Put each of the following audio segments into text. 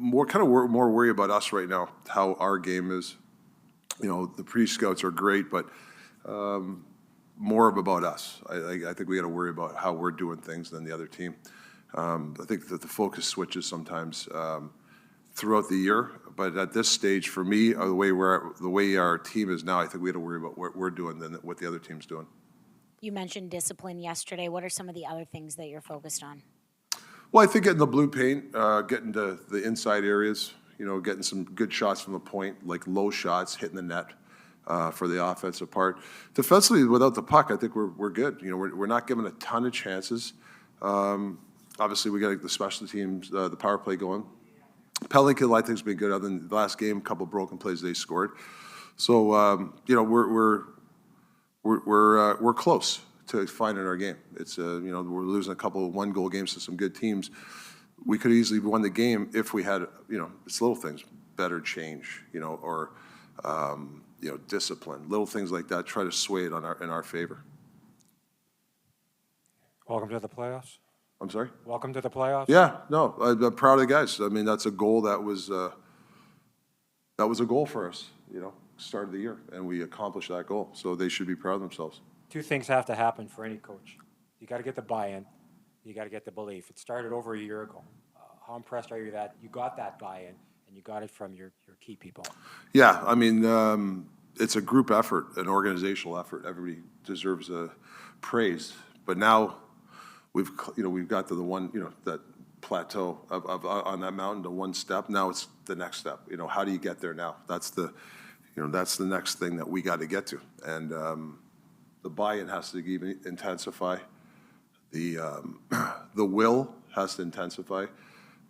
more worry about us right now, how our game is. The pre-scouts are great, but more about us. I think we got to worry about how we're doing things than the other team. I think that the focus switches sometimes throughout the year, but at this stage, for me, the way our team is now, I think we got to worry about what we're doing than what the other team's doing. You mentioned discipline yesterday. What are some of the other things that you're focused on? Well, I think getting the blue paint, getting to the inside areas, getting some good shots from the point, like low shots, hitting the net for the offensive part. Defensively, without the puck, I think we're good. We're not giving a ton of chances. Obviously, we got to get the special teams, the power play going. Penalty kill, I think, has been good. Other than the last game, a couple of broken plays they scored. So we're close to finding our game. It's we're losing a couple of one-goal games to some good teams. We could easily won the game if we had it's little things, better change, or discipline, little things like that. Try to sway it in our favor. Welcome to the playoffs. I'm sorry? Welcome to the playoffs. Yeah, no, I'm proud of the guys. I mean, that's a goal that was a goal for us, start of the year, and we accomplished that goal. So they should be proud of themselves. Two things have to happen for any coach. You got to get the buy-in. You got to get the belief. It started over a year ago. How impressed are you that you got that buy-in and you got it from your key people? Yeah, I mean, it's a group effort, an organizational effort. Everybody deserves praise. But now we've got to the one, that plateau of on that mountain to one step. Now it's the next step. How do you get there now? That's the next thing that we got to get to. And the buy-in has to even intensify. The will has to intensify.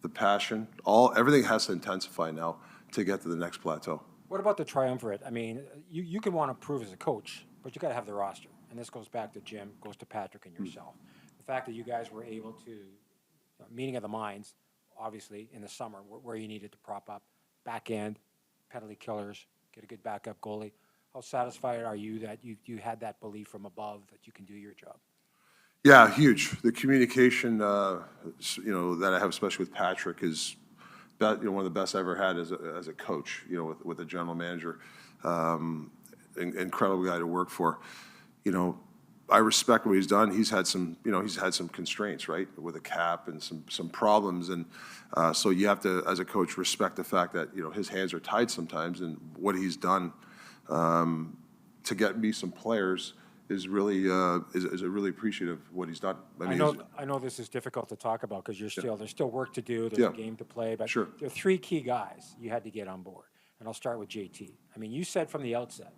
The passion, everything has to intensify now to get to the next plateau. What about the triumvirate? I mean, you can want to prove as a coach, but you got to have the roster. And this goes back to Jim, goes to Patrick and yourself. The fact that you guys were able to, meeting of the minds, obviously, in the summer, where you needed to prop up, back end, penalty killers, get a good backup goalie. How satisfied are you that you had that belief from above that you can do your job? Yeah, huge. The communication, that I have, especially with Patrick, is one of the best I ever had as a coach. With a general manager, incredible guy to work for. I respect what he's done. He's had some constraints, right, with a cap and some problems, and so you have to, as a coach, respect the fact that his hands are tied sometimes, and what he's done to get me some players is really really appreciative of what he's done. I know this is difficult to talk about because there's still work to do. There's a game to play, but sure. There are three key guys you had to get on board, and I'll start with JT. I mean, you said from the outset,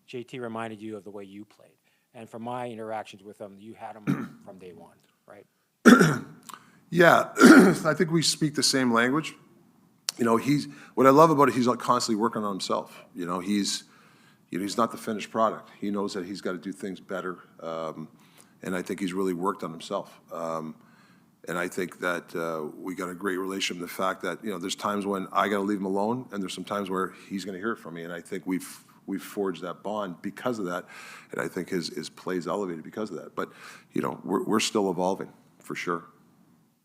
JT reminded you of the way you played. And from my interactions with him, you had him from day one, right? Yeah, I think we speak the same language. What I love about it, he's constantly working on himself. He's not the finished product. He knows that he's got to do things better, and I think he's really worked on himself. And I think that we got a great relationship. The fact that there's times when I got to leave him alone, and there's some times where he's going to hear it from me, and I think we've forged that bond because of that, and I think his play's elevated because of that. But we're still evolving for sure.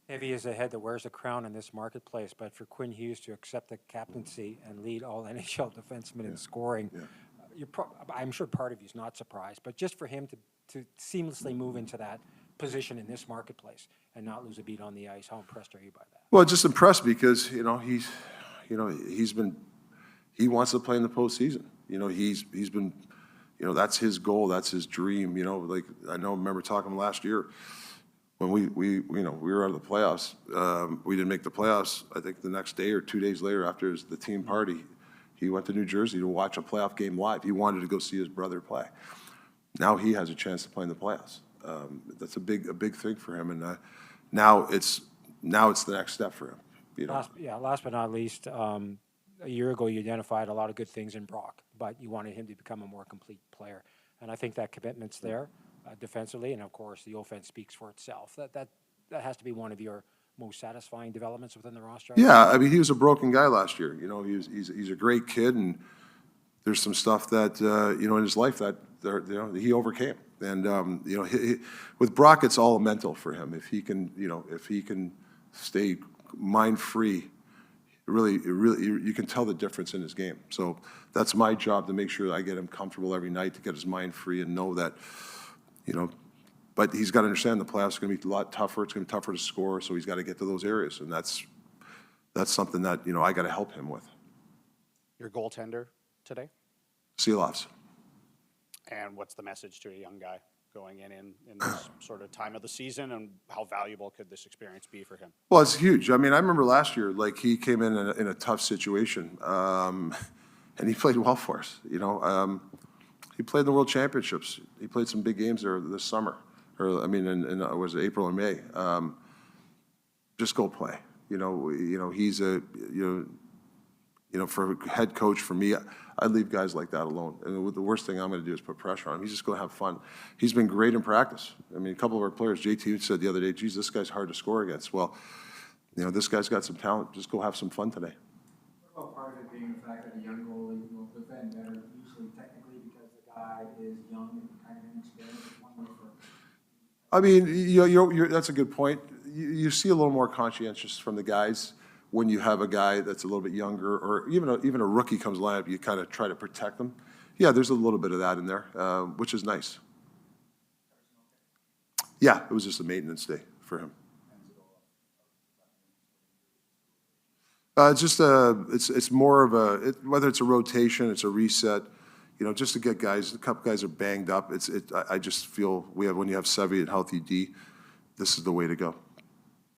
Heavy is the head that wears the crown in this marketplace, but for Quinn Hughes to accept the captaincy and lead all NHL defensemen in scoring, I'm sure part of you is not surprised, but just for him to seamlessly move into that position in this marketplace and not lose a beat on the ice, how impressed are you by that? Well, just impressed because he wants to play in the postseason. He's been, that's his goal, that's his dream. Like I remember talking last year when we were out of the playoffs. We didn't make the playoffs. I think the next day or 2 days later, after the team party, he went to New Jersey to watch a playoff game live. He wanted to go see his brother play. Now he has a chance to play in the playoffs. That's a big thing for him, and now it's the next step for him. Last but not least. A year ago, you identified a lot of good things in Brock, but you wanted him to become a more complete player. And I think that commitment's there defensively, and of course, the offense speaks for itself. That has to be one of your most satisfying developments within the roster. Yeah, I mean, he was a broken guy last year. He's a great kid, and there's some stuff that in his life that he overcame. And with Brock, it's all mental for him. If he can stay mind free, you can tell the difference in his game. So that's my job, to make sure that I get him comfortable every night, to get his mind free and know that, but he's got to understand the playoffs are going to be a lot tougher. It's going to be tougher to score, so he's got to get to those areas, and that's something that, I got to help him with. Your goaltender today? Seeloffs. And what's the message to a young guy going in this sort of time of the season, and how valuable could this experience be for him? Well, it's huge. I mean, I remember last year, like, he came in a tough situation, and he played well for us, He played in the World Championships. He played some big games there this summer, or, I mean, was it April or May? Just go play. He's for a head coach, for me, I'd leave guys like that alone. And the worst thing I'm going to do is put pressure on him. He's just going to have fun. He's been great in practice. I mean, a couple of our players, JT said the other day, geez, this guy's hard to score against. Well, this guy's got some talent. Just go have some fun today. What about part of it being the fact that a young goalie will defend better, usually technically, because the guy is young and kind of inexperienced? I mean, that's a good point. You see a little more conscientious from the guys when you have a guy that's a little bit younger, or even a rookie comes lineup, you kind of try to protect them. Yeah, there's a little bit of that in there, which is nice. Yeah, it was just a maintenance day for him. It's more of whether it's a rotation, it's a reset, just to get guys. A couple guys are banged up. I just feel when you have Sevy and healthy D, this is the way to go.